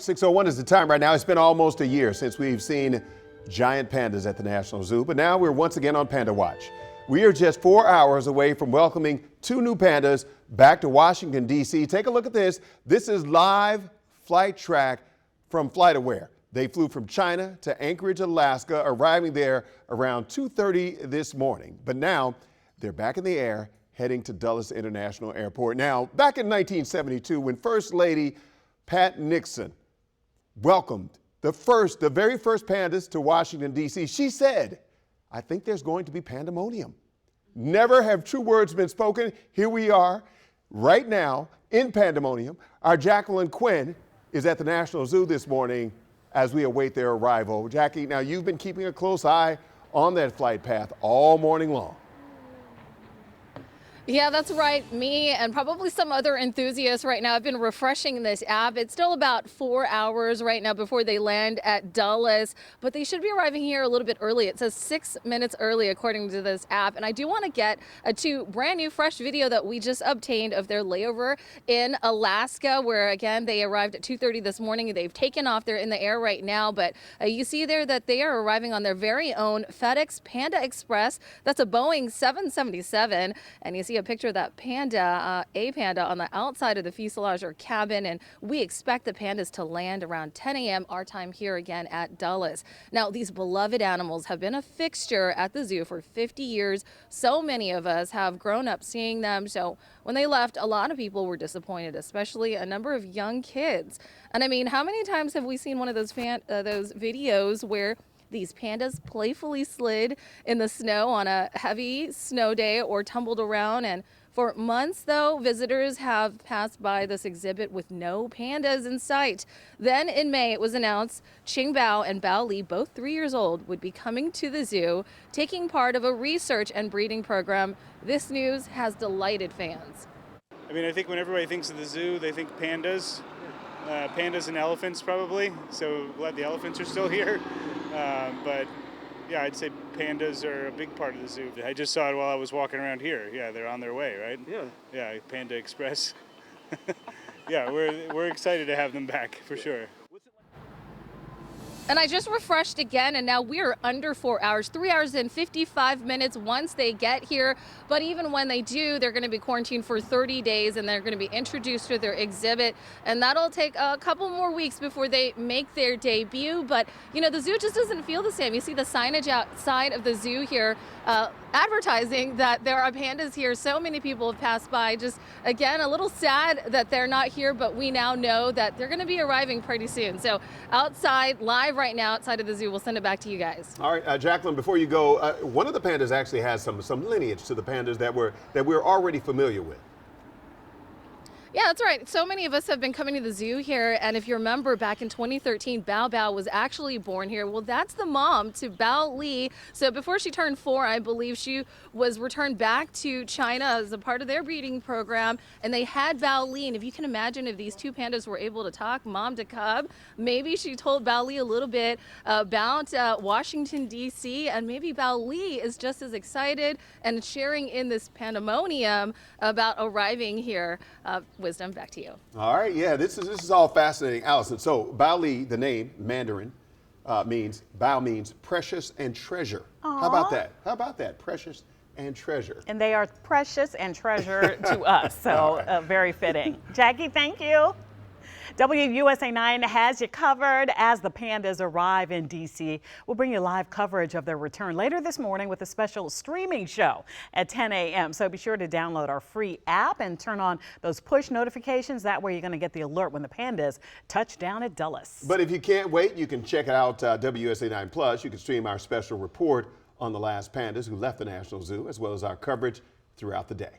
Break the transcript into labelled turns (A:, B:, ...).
A: 6:01 is the time right now. It's been almost a year since we've seen giant pandas at the National Zoo, but now we're once again on Panda Watch. We are just 4 hours away from welcoming two new pandas back to Washington, D.C. Take a look at this. This is live flight track from FlightAware. They flew from China to Anchorage, Alaska, arriving there around 2:30 this morning. But now they're back in the air, heading to Dulles International Airport. Now, back in 1972, when First Lady Pat Nixon welcomed the very first pandas to Washington, D.C., she said, "I think there's going to be pandemonium." Never have true words been spoken. Here we are right now in pandemonium. Our Jacqueline Quinn is at the National Zoo this morning as we await their arrival. Jackie, now you've been keeping a close eye on that flight path all morning long.
B: Yeah, that's right. Me and probably some other enthusiasts right now have been refreshing this app. It's still about 4 hours right now before they land at Dulles, but they should be arriving here a little bit early. It says 6 minutes early according to this app. And I do want to get to brand new fresh video that we just obtained of their layover in Alaska, where again, they arrived at 2:30 this morning. They've taken off. They're in the air right now, but you see there that they are arriving on their very own FedEx Panda Express. That's a Boeing 777. And you see a picture of that panda, a panda on the outside of the fuselage or cabin, and we expect the pandas to land around 10 a.m. our time here again at Dulles. Now, these beloved animals have been a fixture at the zoo for 50 years. So many of us have grown up seeing them. So when they left, a lot of people were disappointed, especially a number of young kids. And I mean, how many times have we seen one of those videos where these pandas playfully slid in the snow on a heavy snow day or tumbled around? And for months, though, visitors have passed by this exhibit with no pandas in sight. Then in May, it was announced Qing Bao and Bao Li, both 3 years old, would be coming to the zoo, taking part of a research and breeding program. This news has delighted fans.
C: I mean, I think when everybody thinks of the zoo, they think pandas. Pandas and elephants probably, so glad the elephants are still here. But yeah, I'd say pandas are a big part of the zoo. I just saw it while I was walking around here. Yeah, they're on their way, right? Yeah, Panda Express. Yeah, we're excited to have them back for sure.
B: And I just refreshed again, and now we're under 4 hours, 3 hours and 55 minutes once they get here. But even when they do, they're going to be quarantined for 30 days, and they're going to be introduced to their exhibit. And that'll take a couple more weeks before they make their debut. But, you know, the zoo just doesn't feel the same. You see the signage outside of the zoo here advertising that there are pandas here. So many people have passed by. Just, again, a little sad that they're not here, but we now know that they're going to be arriving pretty soon. So outside, live right now outside of the zoo. We'll send it back to you guys.
A: All right, Jacqueline, before you go, one of the pandas actually has some lineage to the pandas that we're already familiar with.
B: Yeah, that's right. So many of us have been coming to the zoo here, and if you remember back in 2013, Bao Bao was actually born here. Well, that's the mom to Bao Li. So before she turned 4, I believe she was returned back to China as a part of their breeding program, and they had Bao Li. And if you can imagine, if these two pandas were able to talk mom to cub, maybe she told Bao Li a little bit about Washington, D.C., and maybe Bao Li is just as excited and sharing in this pandemonium about arriving here. Wisdom, back to you.
A: All right, yeah, this is all fascinating, Allison. So Bao Li, the name Mandarin, Bao means precious and treasure.
D: Aww.
A: How about that? How about that? Precious and treasure.
D: And they are precious and treasure to us, so
A: right.
D: Very fitting. Jackie, thank you. WUSA 9 has you covered as the pandas arrive in D.C. We'll bring you live coverage of their return later this morning with a special streaming show at 10 a.m. So be sure to download our free app and turn on those push notifications. That way you're going to get the alert when the pandas touch down at Dulles.
A: But if you can't wait, you can check out WUSA 9 Plus. You can stream our special report on the last pandas who left the National Zoo, as well as our coverage throughout the day.